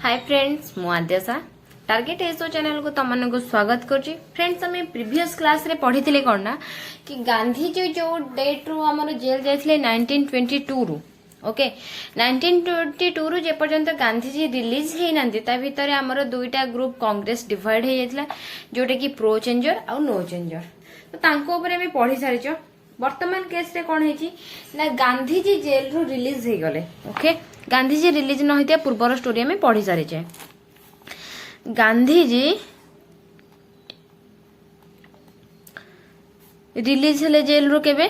Hi friends मु Adyasha target SO channel को तुम को स्वागत कर फ्रेंड्स आम प्रीवियस क्लास रे पढ़ी थे कौन ना कि गांधी जी जो डेट रू आम जेल जाते 1922 रु ओके 1922 रु जे पर्यंत गांधी जी रिलीज होना भितर आमर दुईटा ग्रुप कांग्रेस डिवाइड हो जाता जोटा कि प्रो चेंजर और नो चेंजर तो तांको ऊपर आम पढ़ी सारी वर्तमान केस रे कौन है ना गांधी जी जेल रू रिलीज हो गले ओके गांधी जी रिलीज न होता पूर्वर स्टोरी आम पढ़ी सारी गांधी जी रिलीज हेले जेल रू केबे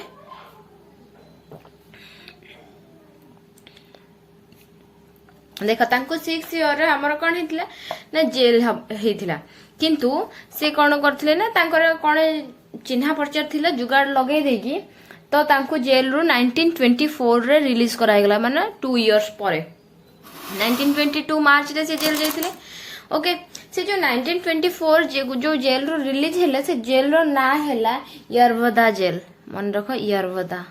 देख तांको 6 ईयर हमर कौन होता ना जेल होता किंतु से कौन करथिले ना तांकर कौन चिन्हा परिचय थिला जुगाड़ लगे देकी तो तांको जेल रू 1924 रे रिलीज कराइगला माने 2 इयर्स परे 1922 मार्च रे से जेल जाइथिले ओके से जो 1924 जो जेल रू रिलीज हैला से जेल रो ना हैला यरवदा जेल मन रखो यरवदा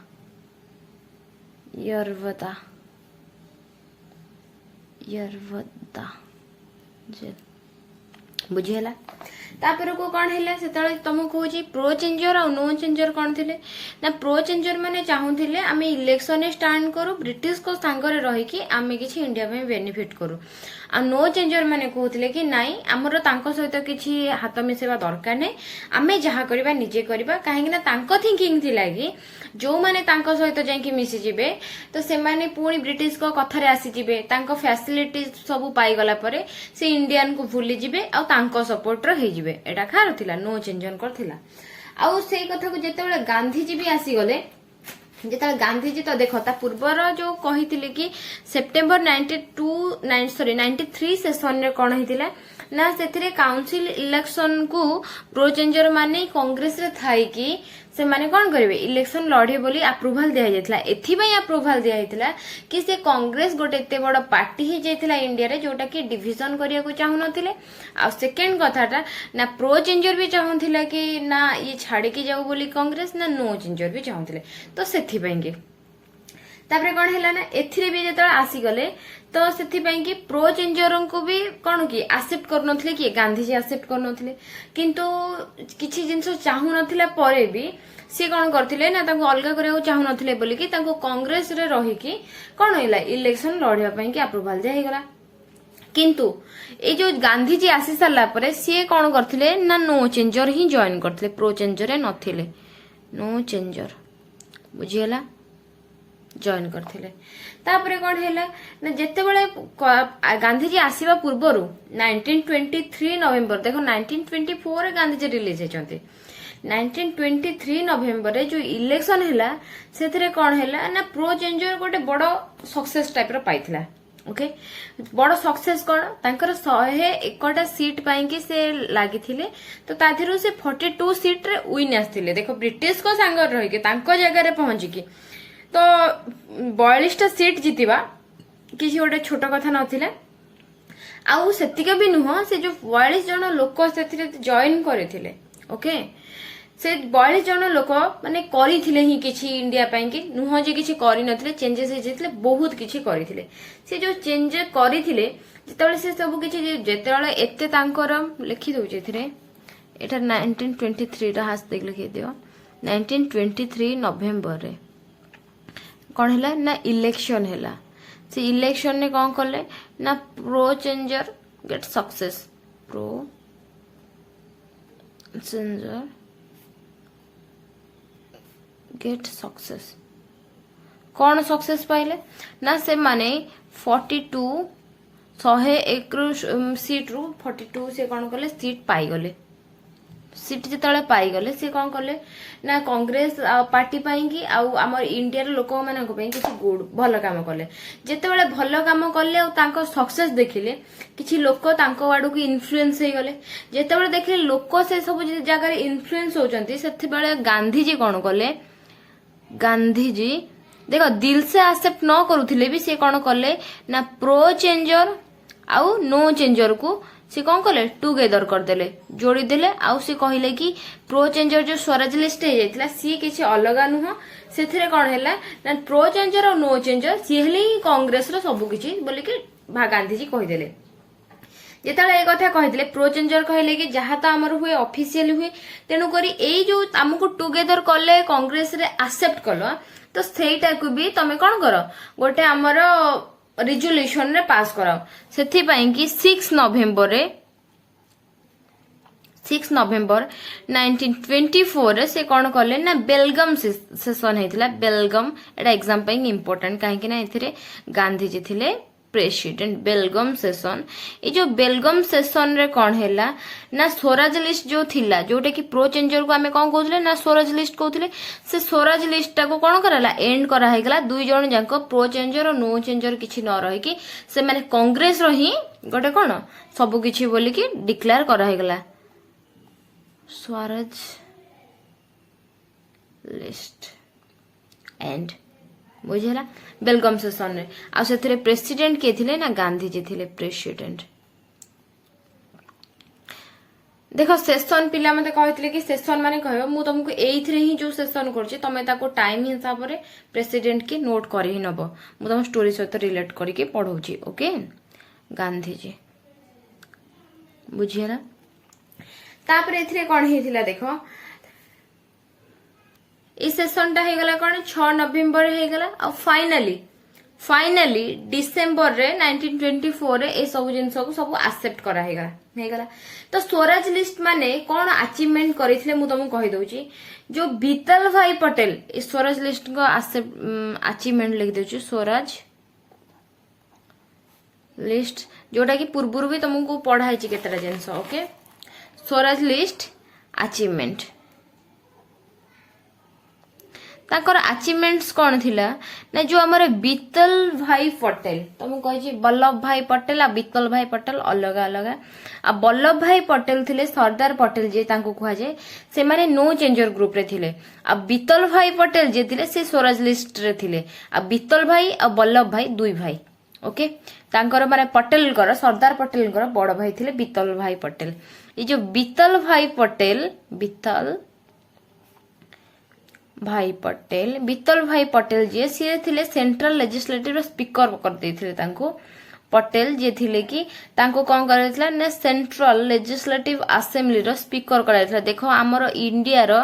यरवदा यरवदा जेल बुझीला तापर को कौन है से तुमको कहूँ प्रो चेंजर और नो चेंजर कौन थे ना प्रो चेंजर मैंने चाहूले आम इलेक्शन स्टार्ट करूँ ब्रिटिश को सांगरे रहीकि आम कि इंडिया में बेनिफिट करूँ आ नो चेंजर मैंने कहते कि नाई आमर सहित किसी हाथ मिसेवा दरकार नहीं आम जहाँ करवा निजे करवा कहीं थिंकिंग थिला कि जो मैंने सहित जाकि मिसीजे तो से माने पुणी ब्रिटिश को कथार आसीजे फैसिलिटी सब पाईगला से इंडियन को भूली जिबे आ सपोर्टर हो एटा खार थिला नो चेंजर कर आउ से कथा को जेते गांधीजी भी आसीगले जिते गांधीजी तो देख पूर्वर जो कही कि सेप्टेम्बर 93 सेसन रे कौन होता ना से काउंसिल इलेक्शन को प्रो चेंजर माने कांग्रेस रे थाई कि से माने कौन करेंगे इलेक्शन लड़े बोली अप्रूवल दिया जायतिला एथिबाई अप्रूवल दिया जायतिला कि से कांग्रेस गोटे एते बड़ पार्टी ही जायतिला इंडिया रे जोटा कि डिविजन करिया को चाहू नथिले आ सेकंड कथाटा ना प्रो चेंजर भी चाहूथिला कि ना ये छाड़ी के जाऊ बोली कांग्रेस ना नो चेंजर भी चाहूथिले तो सेथिबाई के तापरे कौन है ना एथिरे भी जेतला आसी गले तो सेथिबाई कि प्रो चेंजर को भी कौन कि एक्सेप्ट करनथिले कि गांधीजी एक्सेप्ट करनथिले किंतु किछि जिंस चाहू नथिला परे भी से कौन करथिले ना ताको अलगा करिया चाहू नथिले बोली कि ताको कांग्रेस रे रही कि कौन हैला इलेक्शन लड़िया पई कि अप्रूवल दिया गला किंतु ए जो गांधीजी आसी सारला परे से कौन करथिले ना नो चेंजर ही जॉइन करथिले प्रो चेंजर रे नथिले नो चेंजर बुझियला जॉइन करथिले तापरे कौन है ना जेते बळे गांधीजी आसीबा पूर्वरु 1923 नवेम्बर देखो 1924 रे गांधीजी रिलीज हेचंती 1923 नवेम्बर रे जो इलेक्शन हैला सेथरे कौन हैला ना प्रो चेंजर गोटे बड़ सक्सेस टाइप रो पाइथिला ओके बड़ सक्सेस कौन तांकर 101टा सीट पाई कि से लागिथिले तो ताथिरु से 42 सीट रे विन आस्थिले देखो ब्रिटिश को सांगर रही के तांको जगह रे पहुंची कि तो 42टा सीट जीतिबा किसी गोटे छोट कथा नथिले आउ सेतिक भी नुह से जो 42 जन लोक से जॉइन करथिले ओके से 42 जन लोक माने करिथिले ही किछि इंडिया पई कि नुह जे किछि करि नथिले चेंजेस हे जेथिले बहुत किछि करिथिले से जो चेंज करिथिले जेतेबेले से सब किछि जेतेबेले एते तांकर लिखि दउ जेथिरे एटा 1923 रा हास देख लिखि दियो 1923 नवेम्बर रे कौन है ना इलेक्शन है से इलेक्शन ने कौन कले ना pro changer get success pro changer get success कौन सक्सेस पाइले ना से माने 42 101 सीट रू 42 से कौन कले सीट पाई गले सीट जिते पाई गले से कौन कले ना कांग्रेस पार्टी पाई कि आम इंडिया लोक मान गुड भल काम कले जिते भल काम कले सक्सेस देखिले किसी लोक आड़ को इन्फ्लुएंस हो गले जिते देखिले लोक से सब जगह इन्फ्लुएंस होती से गांधीजी कौन कले गांधीजी देखो दिल से एक्सेप्ट न करुले भी से कौन कले ना प्रो चेंजर आउ नो चेंजर को से कौन कले टुगेदर करदेले जोड़ीदेले आउ से कहले कि प्रो चेंजर जो स्वराज लिस्ट हो जाता सी किसी अलग नुह से कौन है ना प्रो चेंजर और नो चेंजर सी हेले ही कांग्रेस रो सब किछि बोले कि गांधीजी कहीदेले ଯେତେବେଳେ ଏ କଥା କହିଥିଲେ ପ୍ରୋ ଚେଞ୍ଜर କହିଲେ कि जहाँ तो आमर हुए ऑफिशियल हुए तेणुक यही जो आमको टुगेदर कले कांग्रेस रे एक्सेप्ट कल तो सेटा को भी तमे कौन कर गोटे आमर रिजोल्यूशन रे पास कराओ से 6 नवेम्बर 1924 रे से कौन कले ना बेलगम सेशन होता बेलगम एटा एग्जाम पे इम्पोर्टेंट कहीं ना एथिरे गांधी जी थिले प्रेसिडेंट बेलगम सेशन ये जो बेलगम सेशन रे कौन हैला ना स्वराज लिस्ट जो थिला जोटा कि प्रो चेंजर को आमे कौन कहउथले ना स्वराज लिस्ट कहउथले से स्वराज लिस्ट टा को कौन कराला एंड करा हेगला दुई जण जाको प्रो चेंजर और नो चेंजर किछि न रही कि से माने कांग्रेस रो ही गोटे कौन सब किछि बोली कि डिक्लेयर करा हेगला स्वराज लिस्ट एंड बुझेला बेलगम सेशन रे आ से प्रेसिडेंट के थिले ना गांधी जी थिले प्रेसिडेंट देखो सेशन पिला मते कहथिले कि सेशन माने कहबो मु तुमको एइथरे ही जो सेशन करछि तमे ताको टाइम हिसाब रे प्रेसिडेंट की नोट करि ही नबो मु तुम स्टोरी सहित रिलेट करि के पढौछि ओके गांधी जी बुझियला तापर एथरे कोन हेथिला देखो इस सेशन टा हे गला कोन 6 नवंबर हे गला और फाइनली डिसेंबर रे 1924 रे ए सब जिंस को सब एक्सेप्ट करा हे गला तो स्वराज लिस्ट माने कोन अचीवमेंट करिथिले मु तुमको कहि दोछि जो विठल भाई पटेल इस स्वराज लिस्ट को अचीवमेंट लिख दोछि स्वराज लिस्ट जोटा कि पूर्व भी तुमको पढ़ाई छि केतरा जिंस ओके स्वराज लिस्ट अचीवमेंट ताकर अचीवमेंट्स कौन थिला ना जो हमारे विठल भाई पटेल तुम कहि वल्लभ भाई पटेल आ विठल भाई पटेल अलग अलग आ वल्लभ भाई पटेल थिले सरदार पटेल जे तांको कहा जाए से माने नो चेंजर ग्रुप रे थिले आ विठल भाई पटेल जे थिले से स्वराज लिस्ट रे थिले आ विठल भाई आ वल्लभ भाई दुई भाई ओके तांकर माने पटेल कर सरदार पटेल कर बड़ भाई थिले विठल भाई पटेल ये जो विठल भाई पटेल जे सी थिले सेंट्रल लेजिस्लेटिव स्पीकर कर देथिले तांको पटेल जे थिले कि तांको कोन करैथला ने सेंट्रल लेजिस्लेटिव असेंबली रो स्पीकर कराइथला देखो हमर इंडिया रो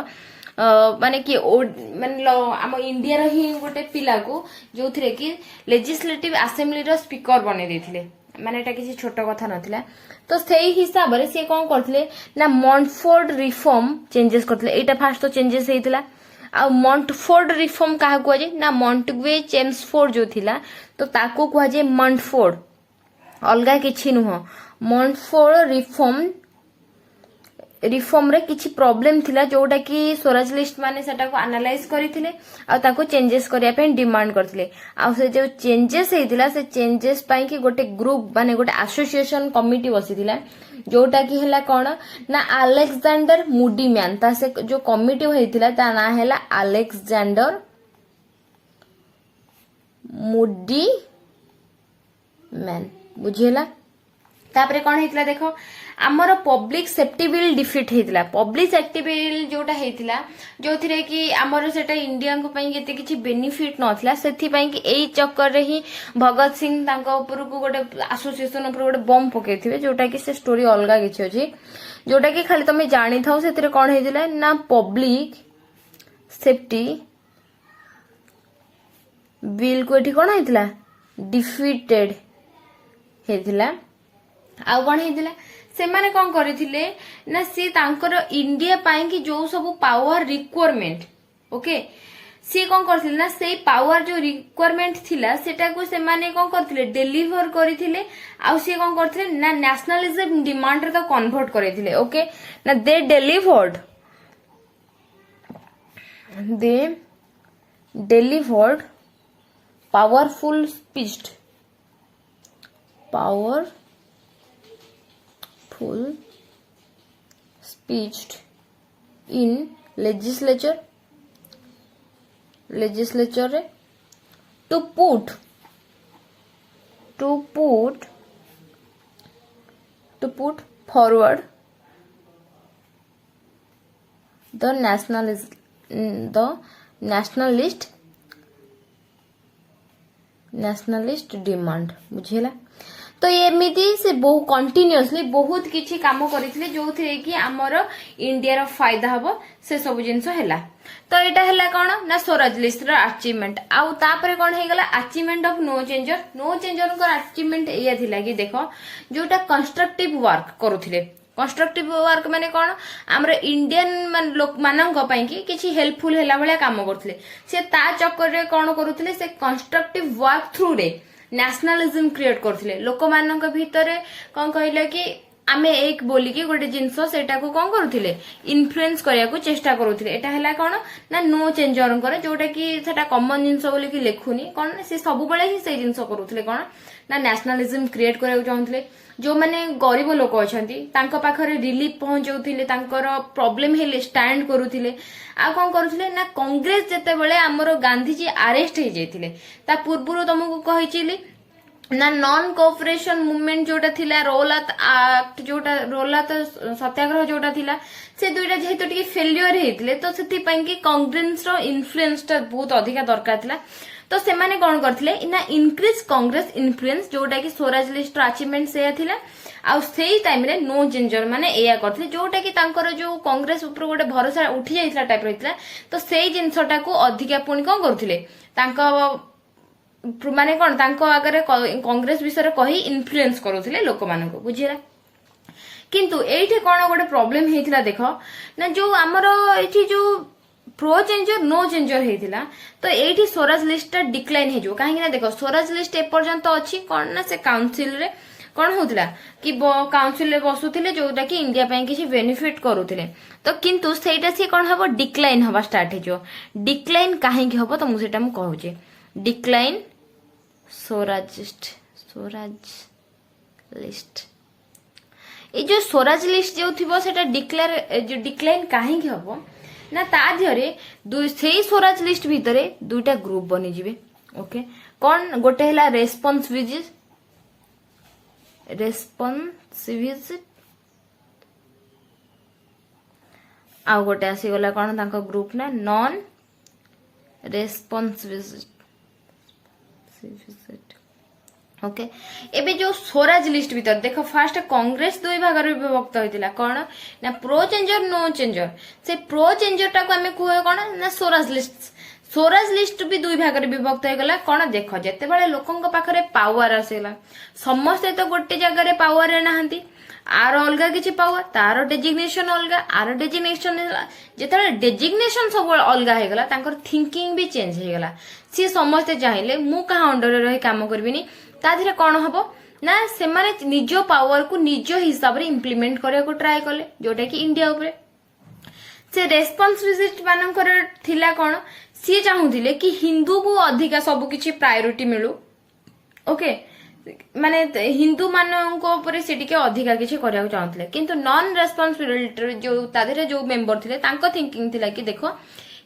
माने कि माने हम इंडिया रो ही गोटे पिला को जो थिले कि लेजिस्लेटिव असेंबली रो स्पीकर बने देथिले माने एटा किसी छोट कथा नथिला तो सेही हिसाब रे से कोन करथिले ना मॉन्टफोर्ड रिफॉर्म चेंजेस करथिले एटा फास्ट तो चेंजेस हेतिला आ मॉन्टफोर्ड रिफॉर्म कहा कुआ जे ना मॉन्टग्वे चेम्सफोर्ड जो थिला तो ताको कुआ जे मॉन्टफोर्ड अलगा किछि नुह मॉन्टफोर्ड रिफॉर्म रे किछि प्रॉब्लम थिला जोटा कि स्वराज लिस्ट माने सेटा को एनालाइज करिथिले आ ताको चेंजेस करिया पे डिमांड करथिले आ से जो चेंजेस हेतिला से चेंजेस पाई कि गोटे ग्रुप माने गोटे एसोसिएशन कमिटी बसिथिला जोटा कि हला कोन ना अलेक्जेंडर मूडी मैन ता से जो कमिटी होइथिला ता ना हला अलेक्जेंडर मूडी मैन बुझियला तापरे कोन हेतिला देखो आमर पब्लिक सेफ्टी बिल डिफिट हेतिला पब्लिक सेफ्टी बिल जोटा हेतिला जोथिरे कि आमर सेटा इंडिया को पई केते किछि बेनिफिट नथिला सेथि पई कि एई चक्कर रे ही भगत सिंह तांका ऊपर को गोटे एसोसिएशन ऊपर गोटे बम पकेथिबे जोटा कि से स्टोरी अलगा किछि अछि जोटा कि खाली तमे जानि थाओ सेतिरे कोन हेतिला ना पब्लिक सेफ्टी बिल को एठी कोन हेतिला डिफिटेड हेतिला आ कोन हेतिला से माने कौन करथिले ना सी तांकर इंडिया पाई कि जो सब पावर रिक्वायरमेंट ओके सी कौन करथिले ना से पावर जो रिक्वायरमेंट थिला सेटा को से माने कौन करथिले डिलीवर करथिले आ सी कौन करथिले ना नेशनलिज्म डिमांड रे का कन्वर्ट करथिले ओके ना they delivered powerful speech in legislature to put forward the nationalist demand बुझेला तो एमती से बहुत कंटिन्यूअसली बहुत किछि काम करथिले जोथिरे कि हमर इंडिया रो फायदा हबो से सब जिंस हैला। तो एटा हैला कोन ना स्वराज लिस्ट रो अचीवमेंट आउ तापरे कोन हे गला अचीवमेंट ऑफ नो चेंजर को अचीवमेंट एया थिला कि देखो जोटा कंस्ट्रक्टिव वर्क करूथिले। कंस्ट्रक्टिव वर्क माने कोन हमर इंडियन लोक मानन को पई कि किछि हेल्पफुल हैला भले काम करथिले से ता चक्कर रे कोन करूथिले से कंस्ट्रक्टिव वर्क थ्रू रे नेशनलिज्म क्रिएट करथिले लोक मानन को भीतर कोन कहले कि आमे एक बोली कि गोटे जिंस सेटा को कोन करूथिले इन्फ्लुएंस करिया को चेष्टा करूथिले। एटा हैला कोन ना नो चेंजर करे जोटा कि सेटा कॉमन जिंस बोली कि लेखुनी कोन से सब बेले ही से जिंस करूथिले कोन ना नेशनलिज्म क्रिएट करिया चाहूथिले। जो माने गरीब लोक अछंती तांको पाखरे रिलीफ पहुंचौथिले तांकर प्रॉब्लम हेले स्टैंड करूथिले। आ कोन करूथिले ना कांग्रेस जते बेले हमरो गांधी जी अरेस्ट हे जेथिले ता पूर्वरो तुमको कहिचिली ना नॉन कोऑपरेशन मूवमेंट जोटा थिला रोलात एक्ट जोटा रोलात सत्याग्रह जोटा थिला से दुईटा जेहेतु टिके फेलियर हेतिले तो सेति पई कि कांग्रेस रो इन्फ्लुएंस ता बहुत अधिक दरकार थिला। तो से माने कोन करथिले ना इंक्रीज कांग्रेस इन्फ्लुएंस जोटा कि स्वराज लिस्ट रो अचीवमेंट से थिला आ सेही टाइम रे नो चेंजर माने एया करथिले जोटा कि तांकर जो कांग्रेस ऊपर गोटे भरोसा उठी जाइतला टाइप रहितला। तो सेही जिंसटा को अधिक पुणी कोन करथिले तांका माने कोन तांको आगरे कांग्रेस विषय कही इन्फ्लुएंस करूथिले लोक मानको बुझिरा। किंतु एठी कोन गोटे प्रॉब्लम हेतिला देखो ना जो हमरो एठी जो प्रो चेंजर नो चेंजर हेतिला तो एठी स्वराज लिस्ट डिक्लाइन हे जो काहे ना देखो स्वराज लिस्ट ए पर्यंत अछि कोन ना से काउंसिल रे कोन होतिला कि काउंसिल रे बसुथिले जोटा कि इंडिया पय किछि बेनिफिट करूथिले। तो किंतु सेटा से कोन हबो डिक्लाइन हवा स्टार्ट हे जो डिक्लाइन काहे कि हबो तो मु सेटा मु कहूचे डिक्लाइन स्वराज लिस्ट ए जो स्वराज लिस्ट जो थिबो सेटा डिक्लाइन काहे कि हबो ना ता ध्यरे सेही स्वराज लिस्ट भितरे दुईटा ग्रुप बनी जिवे। ओके कोन गोटे हैला रेस्पोंसिबिलिटी आ गोटे आसी गला कोन तांको ग्रुप ना नॉन रेस्पोंसिबिलिटी। ओके एबे जो स्वराज लिस्ट भीतर देखो फास्ट कांग्रेस दुई भाग रे विभक्त होइतिला कोन ना प्रो चेंजर नो चेंजर से प्रो चेंजर टा को हमें कुए कोन ना स्वराज लिस्ट भी दुई भाग रे विभक्त हो गला कोन देखो जते बेले लोकन को पाखरे पावर आसेला समस्त तो गोटे जगह रे पावर रे नाहंती आर अलगा किछि पावर तार डेजिग्नेशन अलगा आर डेजिग्नेशन जेतले डेजिग्नेशन सब अलगा हे गला तांकर थिंकिंग भी चेंज हे गला सी समस्त चाहिले मु कहा अंडर रे रही काम करबिनी ता धीरे कोन हबो ना से माने निज पावर को निज हिसाब रे इंप्लीमेंट करे को ट्राई करले जोटा कि इंडिया ऊपर से रेस्पोंसिबिलिटी मानन करे थिला कोन सी चाहुथिले कि हिंदू को अधिका सब किछि प्रायोरिटी मिलु। ओके माने हिंदू माननको ऊपर से टिके अधिका किछि करिया चाहुथिले किंतु नॉन रेस्पोंसिबिलिटी जो तादेरे जो मेंबर थिले तांको थिंकिंग थिला कि देखो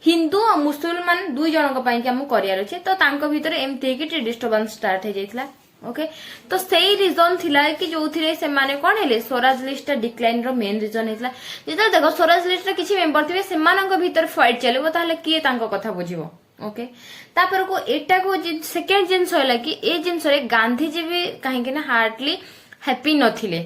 हिंदू और मुसलमान दुई जन को हम करियार अछि तो तांको भीतर एमती कि डिस्टर्बेंस स्टार्ट हे जाइतला। ओके तो सेही रीजन थिला कि जोथिरे से माने कोन हेले स्वराज लिस्ट डिक्लाइन रो मेन रीजन हेतला जेता देखो स्वराज लिस्ट रे किछि मेंबर थिबे से मानक भीतर फाइट चलेबो ताले किए तांको कथा बुझिबो। ओके तापर को एटा को सेकंड जिंस होला कि ए जिंस रे गांधी जी भी काहे कि ना हार्टली हैप्पी नथिले।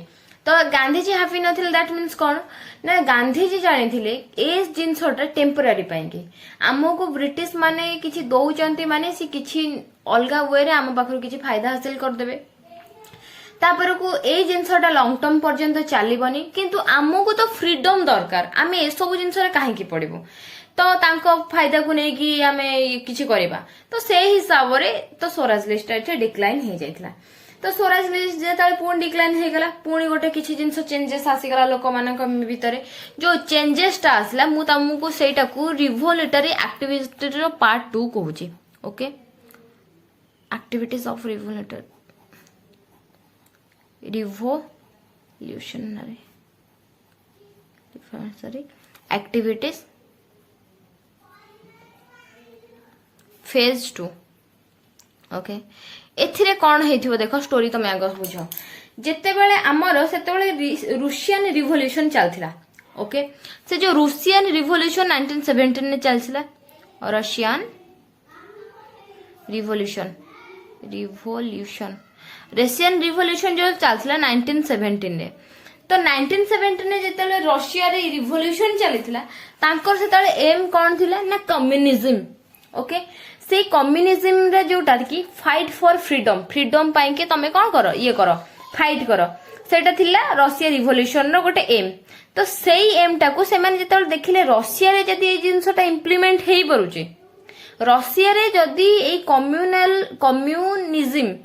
तो गांधी जी हैप्पी नथिले दैट मींस कोन ना गांधी जी जानि थिले ए जिंसटा टेम्पररी पाएंगे हमको ब्रिटिश माने किछि दउचंती माने सी किछि अलगा वे रे हम पाखर किछि फायदा हासिल कर देबे तापर को ए जिंसटा लॉन्ग टर्म पर्यंत चलीबनी किंतु हमको तो फ्रीडम दरकार आमे ए सब जिंस रे काहे की पड़िबो तो तांको फायदा को नै कि आमे किछि करबा तो से हिसाब रे तो स्वराज लिस्ट एठे डिक्लाइन हे जाइतला। तो स्वराज लिस्ट जेता पुणी डिक्लाइन हे गला पुणी गोटे किछि जिंस चेंजेस आसी गला लोक मानक भीतर जो चेंजेस ता आसला मु तमको सेटा को रिवोल्यूटरी एक्टिविटी रो पार्ट 2 कहूची। Okay activities of revolutionary activities phase 2। Okay एथिरे कोन हेथिबो देखो स्टोरी तमे आगस बुझो जेते बेले हमर सेते बेले रूसियन रिवोल्यूशन चलथिला। ओके से जो रूसियन रिवोल्यूशन 1917 ने चलथिला और रशियन रिवोल्यूशन रशियन रिवोल्यूशन जो चलता 1917 रे तो 1917 रे जेतेले रशिया रे रिवोल्यूशन चलीथिला तांकर सेतेले एम कोन थिला ना कम्युनिज्म ओके से कम्युनिज्म रे जोटा कि फाइट फॉर फ्रीडम फ्रीडम पाई के तमे कोन करो ये करो फाइट करो सेटा थिला रशिया रिवोल्यूशन रो गोटे एम तो सेई एम टाकू से माने जेतेले देखिले रशिया रे जदी ए जिंसटा इंप्लीमेंट हेई परुची रशिया रे जदी ए कम्युनिज्म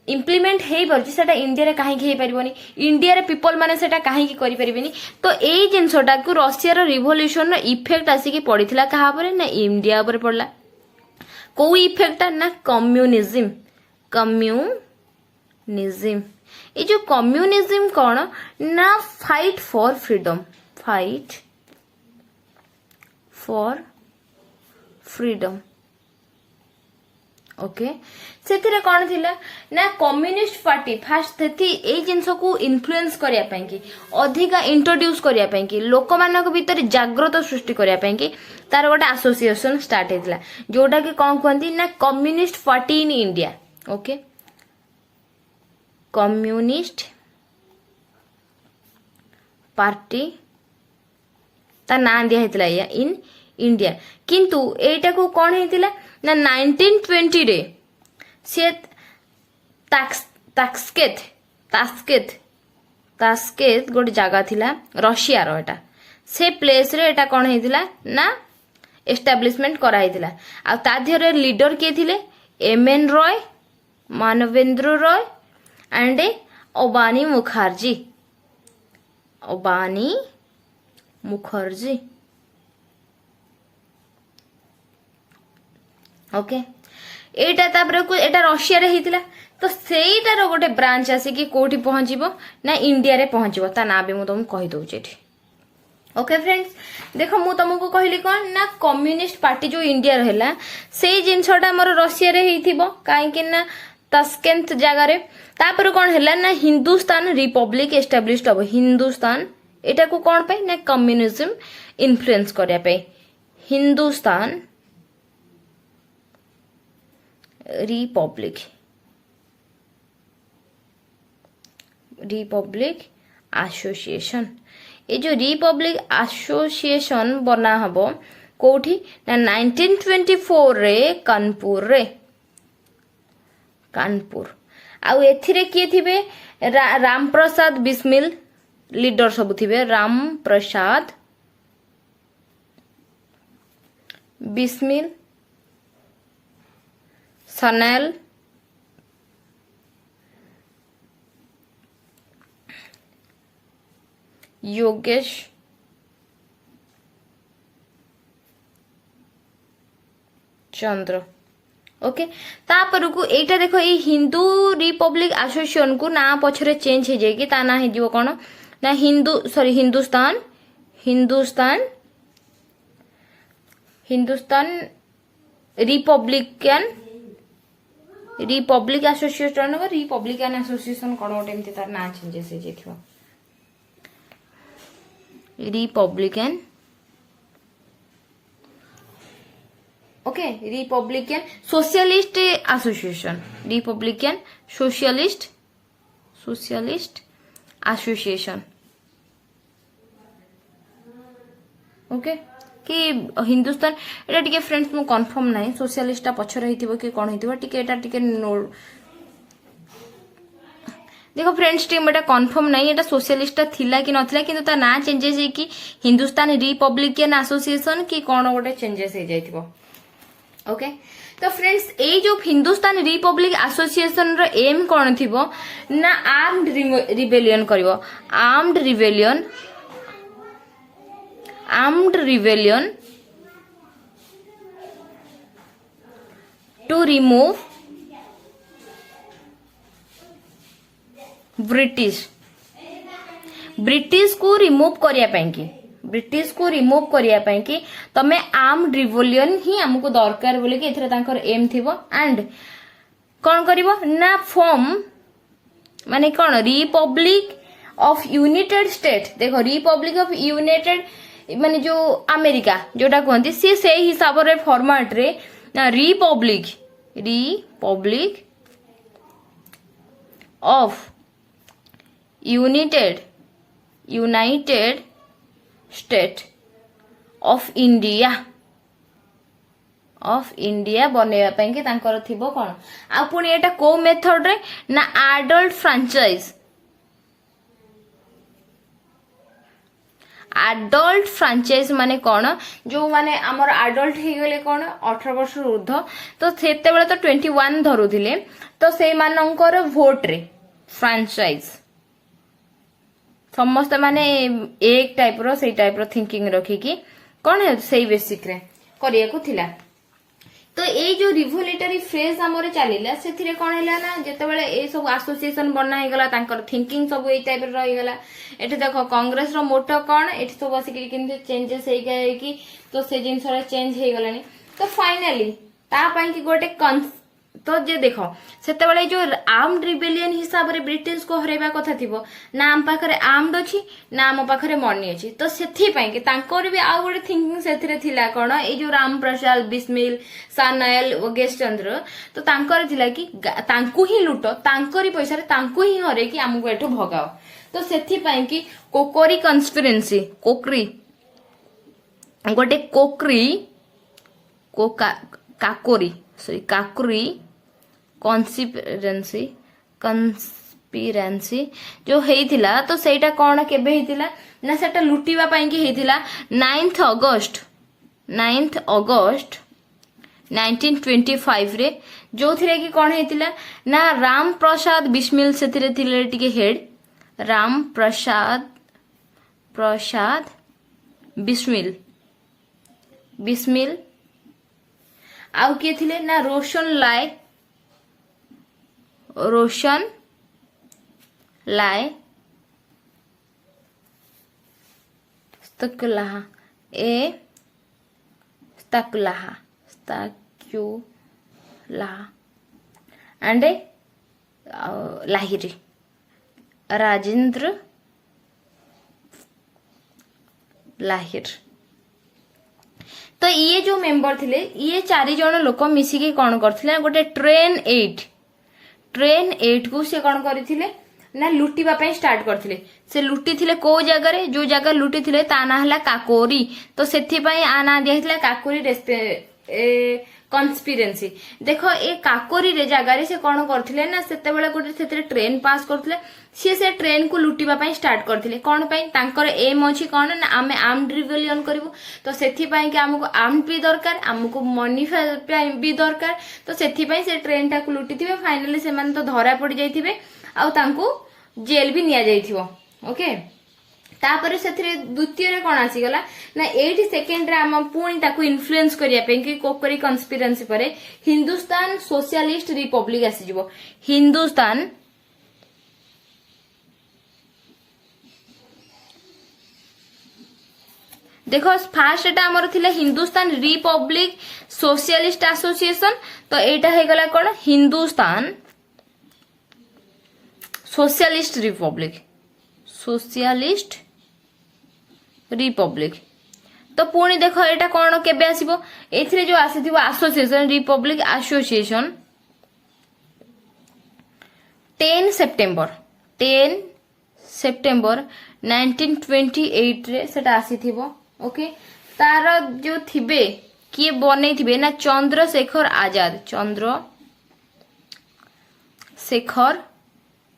इम्प्लीमेंट हेई परुची सेटा इंडिया रे काहे हेई परिबोनी इंडिया रे पीपल माने सेटा काहे की करि परिबेनी तो एई जिंसटा को रशिया रो रिवोल्यूशन रो इफेक्ट आसी की पड़िथिला कहा परे ना इंडिया पर पड़ला को इफेक्ट ना कम्युनिज्म ये जो कम्युनिज्म कौन ना fight for freedom fight for freedom okay से कौन थिला ना कम्युनिस्ट पार्टी फास्ट थी ए जिनस को इन्फ्लुएंस करिया पई कि अधिका इंट्रोड्यूस करिया पई कि लोक मानक भीतर जागृत सृष्टि करिया पई कि तार गोटे एसोसिएशन स्टार्ट हेतला जोटा कि कौन कहंती ना communist party in India okay communist party ता ना दिया हेतला या इन इंडिया किंतु एटा को कौन हेतिला ना 1920 रे से तास्केत गोटे जगह थिला रशिया रो एटा से प्लेस रे एटा कौन हेतिला ना एस्टाब्लिशमेंट करा हेतिला आ ता धिरे लीडर के थिले M N Roy Manabendra Roy and Abani Mukherjee okay एटा तापर को एटा रशिया रे हितला तो सेईटार गोटे ब्रांच आसी कि कोठी पहुंचीबो ना इंडिया रे पहुंचीबो ता ना भी मु तुमको कहि दउ छेठी ओके फ्रेंड्स देखो मु तुमको कहली कोन ना कम्युनिस्ट पार्टी जो इंडिया रहला सेई जिंसटा मोर रशिया रे हिथिबो काहे कि ना तास्केंत जगह रे तापर कोन हैला ना हिंदुस्तान रिपब्लिक एस्टाब्लिश्ड हो हिंदुस्तान एटा को कोन पे ना कम्युनिज्म इन्फ्लुएंस करिया पे हिंदुस्तान रिपब्लिक एसोसिएशन ये जो रिपब्लिक एसोसिएशन बना हबो कोठी ना 1924 रे कानपुर आउ एथिरे किए थिबे राम प्रसाद बिस्मिल लीडर सब थिबे राम प्रसाद बिस्मिल सनेल योगेश चंद्र ओके तापर को एटा देखो ये हिंदू रिपब्लिक एसोसिएशन को ना पछरे चेंज हो जाएगी ता ना हिजो कोन ना हिंदुस्तान रिपब्लिक एसोसिएशन कोन गोटे एमती तार ना चेंजेस हो जाइथिबो republican okay republican socialist association okay कि हिंदुस्तान एटा टिके फ्रेंड्स मु कंफर्म नाही सोशलिस्ट पछर हिथिबो कि कोन हिथिबो टिके एटा टिके देखो फ्रेंड्स टीम एटा कंफर्म नहीं एटा सोशलिस्ट थिला कि नथिला किंतु ता ना चेंजेस हे कि हिंदुस्तान रिपब्लिकन एसोसिएशन कि कोन गोटे चेंजेस हे जाइथिबो ओके तो फ्रेंड्स ए जो हिंदुस्तान रिपब्लिक एसोसिएशन रो एम कोन थिबो ना आर्म्ड रिबेलियन करिवो armed rebellion to remove British को रिमूव करिया पई कि तमे आर्म्ड रिवोल्यूशन ही हमको दरकार बोले कि एथरे तांकर एम थिबो एंड कोन करिवो ना फॉर्म माने कोन रिपब्लिक ऑफ यूनाइटेड स्टेट देखो रिपब्लिक ऑफ यूनाइटेड माने जो अमेरिका जोटा कहंती से हिसाब रे फॉर्मेट रे ना Republic of United state of India बनैया ପାଇଁ कि तांकर थिबो कोन आ पुणी एटा को मेथड रे ना एडल्ट फ्रांचाइज माने कौन जो माने आमर एडल्ट हो गले कौन 18 वर्ष ऊर्ध्व तो सेते बेले तो 21 धरुथिले तो से मानकर वोट रे फ्रांचाइज समस्त माने एक टाइप रो से टाइप रो थिंकिंग रखिकी कौन है से बेसिक रे करिया को थिला तो ये जो रिवोल्यूटरी फ्रेज आमर चलला से कौन है ना जितेबाला ये सब एसोसिएशन बना होगा तांकर थिंकिंग सब ये टाइप रहीगला एठी देखो कांग्रेस रो मोटो कौन एठी सब बसिक केमती चेंजेस हो गए कि तो से जिनस चेंज हो गलानी तो फाइनाली ता पई कि गोटे तो जे देखो सेते बेले जो आर्म्ड रिबेलियन हिसाब रे ब्रिटिश को हरेबा कथा थिबो ना आम पाखरे आर्म्ड अछि ना आम पाखरे मनी अछि तो सेथि पई कि तांकर भी आ गोटे थिंकिंग सेथिरे थिला कोन ए जो राम प्रसाद बिस्मिल सानायल ओगेश चंद्र तो तांकर थिला कि तांकु ही लुटो तांकरी पैसा रे तांकु ही हरे कि हमको एठो भगाओ तो सेथि पई कि कोकोरी कन्स्पिरेंसी कोकरी गोटे कोकरी को काकोरी सॉरी काकुरी कन्स्पिरेंसी जो हेइथिला तो सेटा कोन केबे हेइथिला ना सेटा लुटिबा पई कि हेइथिला 9th अगस्त 1925 रे जो थिरे कि कोन हेइथिला ना राम प्रसाद बिस्मिल सेथिरे थिले टिके हेड राम प्रसाद बिस्मिल आउ किए थिले ना रोशन लाय स्तकुलाहा एंड लाहिरी राजेंद्र लाहिर तो ये जो मेंबर थिले ये 4 जण लोक मिसिकी कौन करथिले गोटे ट्रेन 8 को से कौन करथिले ना लुटिबा पई स्टार्ट करथिले से लुटी थिले को जगह रे जो जगह लुटी थिले ता ना हला काकोरी तो सेथि पई आ ना दिहितला काकोरी कन्स्पिरेंसी देखो ए काकोरी रे जगह रे से कौन करथिले ना सेते बेले गोटे सेते ट्रेन पास करथिले से ट्रेन को लुटिबा पई स्टार्ट करथिले कोन पई तांकर एम अछि कोन ना आमे आर्म्ड रिबेलियन करबो तो सेथि पई कि हमको आर्म्ड भी दरकार हमको मनी भी दरकार तो सेथि पई से ट्रेन टा को लुटिथिबे फाइनली से मन तो धरा पड़ जाइथिबे आ तांको जेल भी निया जाइथिबो ओके तापर से द्वितीय रे कोन आसी गला ना 8 सेकंड रे हम पुणी ताको इन्फ्लुएंस करिया पे कि कोकरी कन्स्पिरेंसी परे हिंदुस्तान सोशलिस्ट रिपब्लिक आसी जिवो हिंदुस्तान देखो फास्ट एटा हमर थिला हिंदुस्तान रिपब्लिक सोशलिस्ट एसोसिएशन तो एटा हे गला कोन हिंदुस्तान सोशलिस्ट रिपब्लिक तो पुणी देखो एटा कोन केबे आसीबो एथिरे जो आसीथिबो एसोसिएशन रिपब्लिक एसोसिएशन 10 सेप्टेम्बर 1928 रे सेटा आसीथिबो ओके तार जो थिबे किए बनै थिबे ना चंद्रशेखर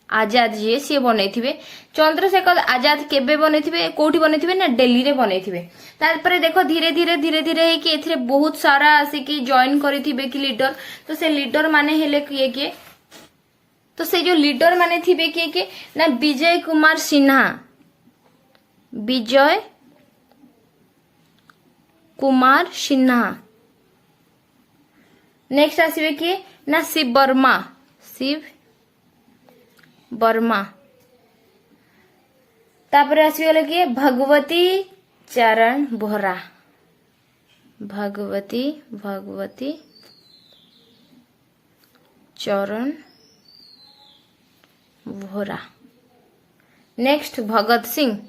आजाद जी सी बनै थिबे चंद्रशेखर आजाद केबे बनै थिबे कोठी बनै थिबे ना दिल्ली रे बनै थिबे तारपरे देखो धीरे धीरे हे कि एथिरे बहुत सारा आसी कि जॉइन करिथिबे कि लीडर तो से लीडर माने हेले किए तो से जो लीडर माने थिबे किए ना विजय कुमार सिन्हा नेक्स्ट आसीबे कि ना शिव वर्मा तापर आसीगले कि भगवती चरण Vora next Bhagat Singh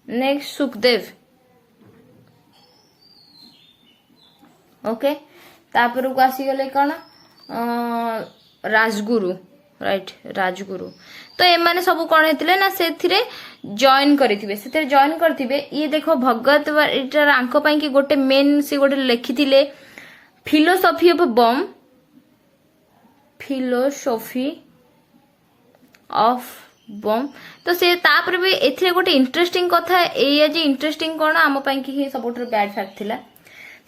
next Sukhdev okay तापर को आसीगले कौन राजगुरु राइट राजगुरु। तो एमाने सब कौन होते ना से जॉइन करेंगे से जॉइन करथिबे। ये देखो भगत इटार आंको पाई कि गोटे मेन से गोटे लिखिथिले philosophy of bomb philosophy of bomb. तो से तापर भी एथिरे गोटे इंटरेस्टिंग कथा एया जे इंटरेस्टिंग कोन आम पाई कि सबुठर बैड फैक्ट थिला।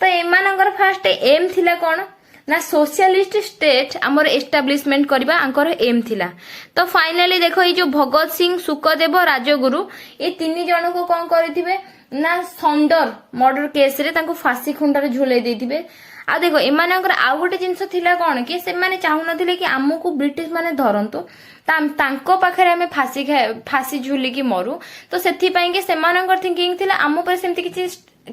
तो एमानकर फास्ट एम थिला कोन ना सोशलिस्ट स्टेट आमर एस्टाब्लिशमेंट करबा आंकर एम थिला। तो फाइनली देखो ये जो भगत सिंह सुखदेव राजगुरु ये तीन जन को कौन करथिबे ना सौंदर मर्डर केस रे तांको फांसी खुंडारे झुले देथिबे। आ देखो एमानकर आउ गोटे जिंस थिला कोन कि से माने चाहू नथिले कि हमकु ब्रिटिश माने धरंतु तांको पाखरे हमें फांसी झुली की मरु। तो सेथि पई कि सेमानकर थिंकिंग थिला आम पर सेमति किछि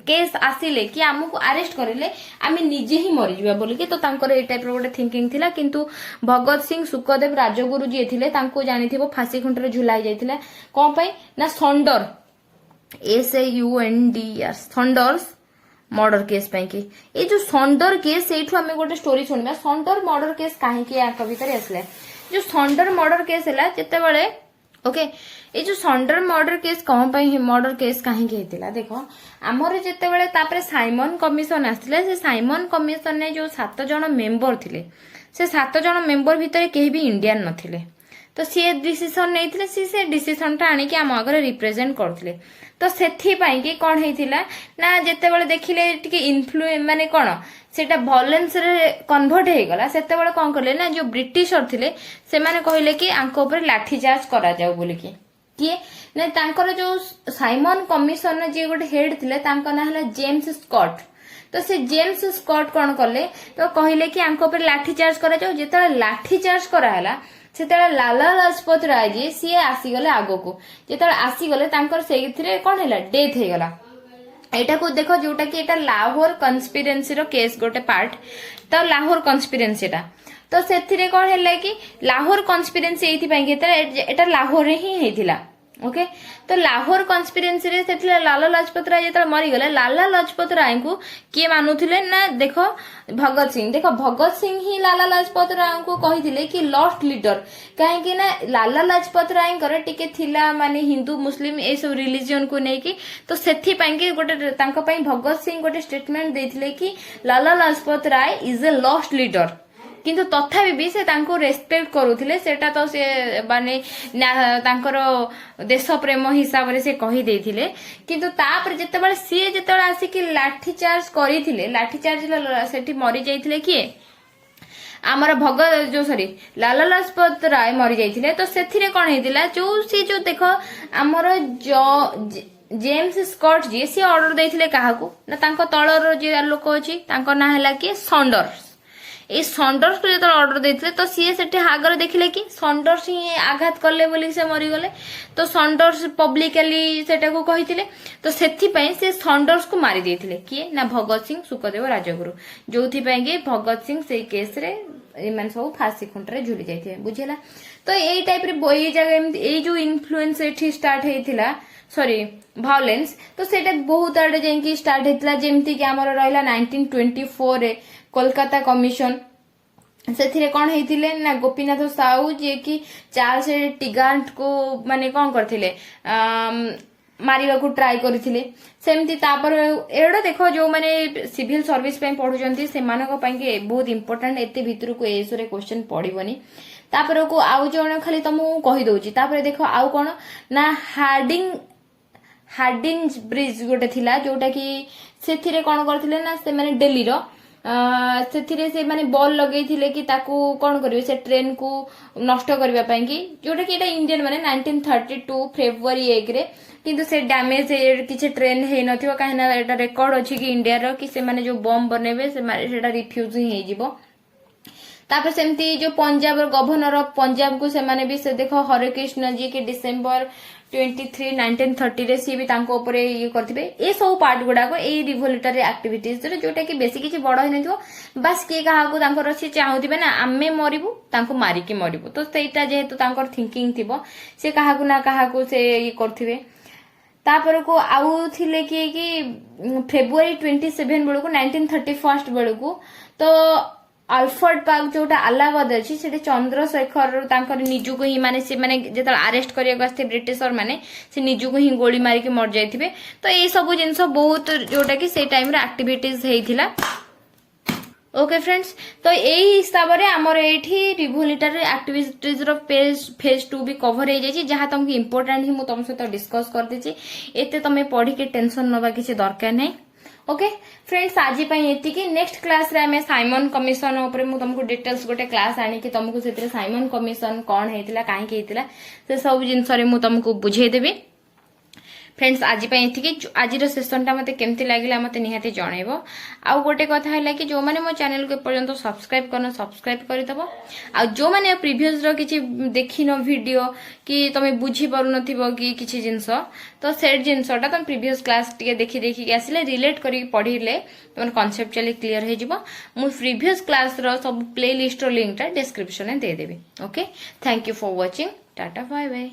केस आसिले कि आमको अरेस्ट करेले आमे निजे ही मरी जिबा बोली कि। तो तांकर ए टाइप रो गोटे थिंकिंग थिला। किंतु भगत सिंह सुखदेव राजगुरु जी थिले तांको जानिथिबो फांसी खुंटरे झुलाई जायथिला कोन पई ना सौंदर SAUNDR सौंदर्स मर्डर केस पई कि ए जो सौंदर केस एठु हमें गोटे स्टोरी सुनबा। सौंदर मर्डर केस काहे कि या कविता रे आसले जो सौंदर मर्डर केस हला जते बेले ओके ये जो सौंदर मर्डर केस कौन पाई मर्डर केस कहीं हेतिला देखो आमर जेते बेले तापरे साइमन कमिशन आसथिले से साइमन कमिशन ने जो 7 जन मेंबर थिले से 7 जन मेंबर भितर केही भी इंडियन नथिले। तो सी डिसीजन नैथिले से डिसीजन टा आनी कि आम आगे रिप्रेजेंट करथिले। तो सेथि पई कि कोन हेतिला ना जेते बेले देखिले टिके इन्फ्लुएंस माने कोन सेटा वॉयलेंस रे कन्वर्ट हे गला। सेते बेले कोन करले ना जो ब्रिटिशर थिले से माने कहिले कि आंको ऊपर लाठी चार्ज करा जाऊ बोली कि किए ने तांकर जो साइमन कमिशन जे गोटे हेड थिले तांका ना हला जेम्स स्कॉट। तो से जेम्स स्कॉट कोन करले तो कहिले कि आंको ऊपर लाठी चार्ज करा जाऊ। जेते लाठी चार्ज करा हला सेते लाला लाजपत राय जी सी आसीगले आगो को जेते आसीगले तांकर सेथिरे कोन हैला डेथ हे गला। एटा को देखो जोटा कि एटा लाहौर कन्स्पिरेंसी रो केस गोटे पार्ट। तो लाहौर कन्स्पिरेंसी टा तो सेथिरे कोन हैला कि लाहौर कन्स्पिरेंसी एथि पई कि एटा लाहौर रे ही हेथिला ओके। तो लाहौर कन्स्पिरेंसी रे सेथिले लाला लाजपत राय जेतले मरि गले लाला लाजपत राय को किए मानुथिले ना देखो भगत सिंह। देखो भगत सिंह ही लाला लाजपत राय को कहिथिले कि लॉस्ट लीडर काहे कि ना लाला लाजपत राय करे टिके थिला माने हिंदू मुस्लिम ए सब रिलीजन को नै कि। तो सेथि पई कि गोटे तांको पई भगत सिंह गोटे स्टेटमेंट देथिले कि Lala Lajpat Rai is a lost leader. किंतु तथापि भी से तांको रेस्पेक्ट करूथिले सेटा तो से माने तांकर देश प्रेम हिसाब रे से कहि देथिले। किंतु तापर जेतेबेले सी जेतेबेले आसी कि लाठी चार्ज करिथिले लाठी चार्ज सेठी मरि जाइथिले किए आमर भगत जो सॉरी लाला लाजपत राय मरि जाइथिले। तो सेथिरे कोन हेतिला जो सी जो देखो आमर जेम्स स्कॉट जी सी ऑर्डर देथिले काहाकू ना तांको तळर जे लोक अछि तांको ना हला कि सौंदर्स। ए सौंदर्स को जो ऑर्डर देते तो सी से आगर देखिले कि सौंदर्स ही आघात कले बोली से मरीगले। तो सौंदर्स पब्लिकली सेटा को कहिथिले। तो सेथि पई से सौंदर्स को मारी देथिले किए ना भगत सिंह सुखदेव राजगुरु जोथि पई कि भगत सिंह से केस रे एमन सब फांसी खुंटरे झुली जाइथे बुझिला। तो एई टाइप रे बोई जगह ए जो इन्फ्लुएंस एठी स्टार्ट हेथिला सॉरी वायलेंस। तो सेटा बहुत आडे जेंकी स्टार्ट हेथिला जेमति कि हमर रहला 1924 रे कोलकाता कमिशन से कौन हेतिले ना गोपीनाथ साहू जे कि चार्ल्स टिगार्ट को माने कौन करथिले मारिबा को ट्राई करथिले। सेमती तापर एडो देखो जो माने सिविल सर्विस पे पढुचंती से मानको पई के बहुत इंपोर्टेंट एते भीतर को एसरे क्वेश्चन पडिबनी। तापर को आउ जण खाली तुमको कहि दोची। तापर देखो आउ कोन ना हार्डिंग ब्रिज गोटे थिला जोटा कि सेथिरे कोन करथिले ना से माने दिल्ली रो सेथिरे से माने बॉल लगेई थिले कि ताकू कोन करिवे से ट्रेन को नष्ट करबा पई कि जोटा कि एटा इंडियन माने 1932 फेब्रुआरी 1 रे। किंतु से डैमेज किछि ट्रेन हे नथिबो काहेना एटा रेकॉर्ड अछि कि इंडिया रो कि से माने जो बम बनेबे से माने सेटा रिफ्यूज हे जिवो। तापर सेमती जो पंजाब गवर्नर ऑफ पंजाब को से माने भी से देखो हरे कृष्ण जी के डिसेंबर 23 1930 रे सी भी तांको ऊपर ये करथिबे। ए सब पार्ट गुडा को ए रिवोल्यूटरी एक्टिविटीज रे जोटा कि बेसी किछि बड़ होय नथिबो बस के कहा को तांको रछि चाहुथिबे ना आमे मरिबु तांको मारी के मरिबु। तो सेटा जेहेतु तांकर थिंकिंग थिबो से कहा को ना कहा को से ये करथिबे। तापर को आउ थिले कि फेब्रुआरी 27 बेलू 1931 बेलू तो अल्फ्रेड पार्क जोटा अलाहाबाद अच्छी से चंद्रशेखर निजुक ही माने से माने जो अरेस्ट करने आसते ब्रिटिशर माने से निजुक ही गोली मारिक मर जाइए। तो ये सब जिनस बहुत जोटा कि से टाइम एक्टिविटीज होइथिला। ओके फ्रेंड्स, तो यही हिसाब से आमर ये रिवोल्यूटरी एक्टिविटीज फेज 2 भी कवर हो जाए जहाँ तुमको इम्पोर्टाट ही तुम सहित डिस्कस कर देछि। एते तमे पढ़ी के टेंशन नवा किसी दरकार नहीं। ओके फ्रेंड्स, आज ये नेक्स्ट क्लास रे आमे साइमन कमिशन ऊपर मु तुमको डिटेल्स गोटे क्लास आनी कि तुमको से साइमन कमिशन कौन होता कहीं होता से सब जिनस मु तुमको बुझेदेवी। फ्रेंड्स, आज आज सेसन टा मते केमती लागिला मते निहाती जणैबो। आ गोटे कथा है कि जो माने मो चैनल को पर्यंत सब्सक्राइब करना सब्सक्राइब करदबो। आ जो माने प्रीवियस रो किछि देखिनो वीडियो कि तमे बुझी पारु नथिबो कि किछि जिंस तो सेट जिंसटा तुम प्रीवियस क्लास टिके देखि के आसिले रिलेट करी पढिले तुम कॉन्सेप्चुअली क्लियर हो जिवो। मु प्रीवियस क्लास रो सब प्लेलिस्ट रो लिंक टा डिस्क्रिप्शन में दे देबी। Okay, thank you for watching. Tata bye bye.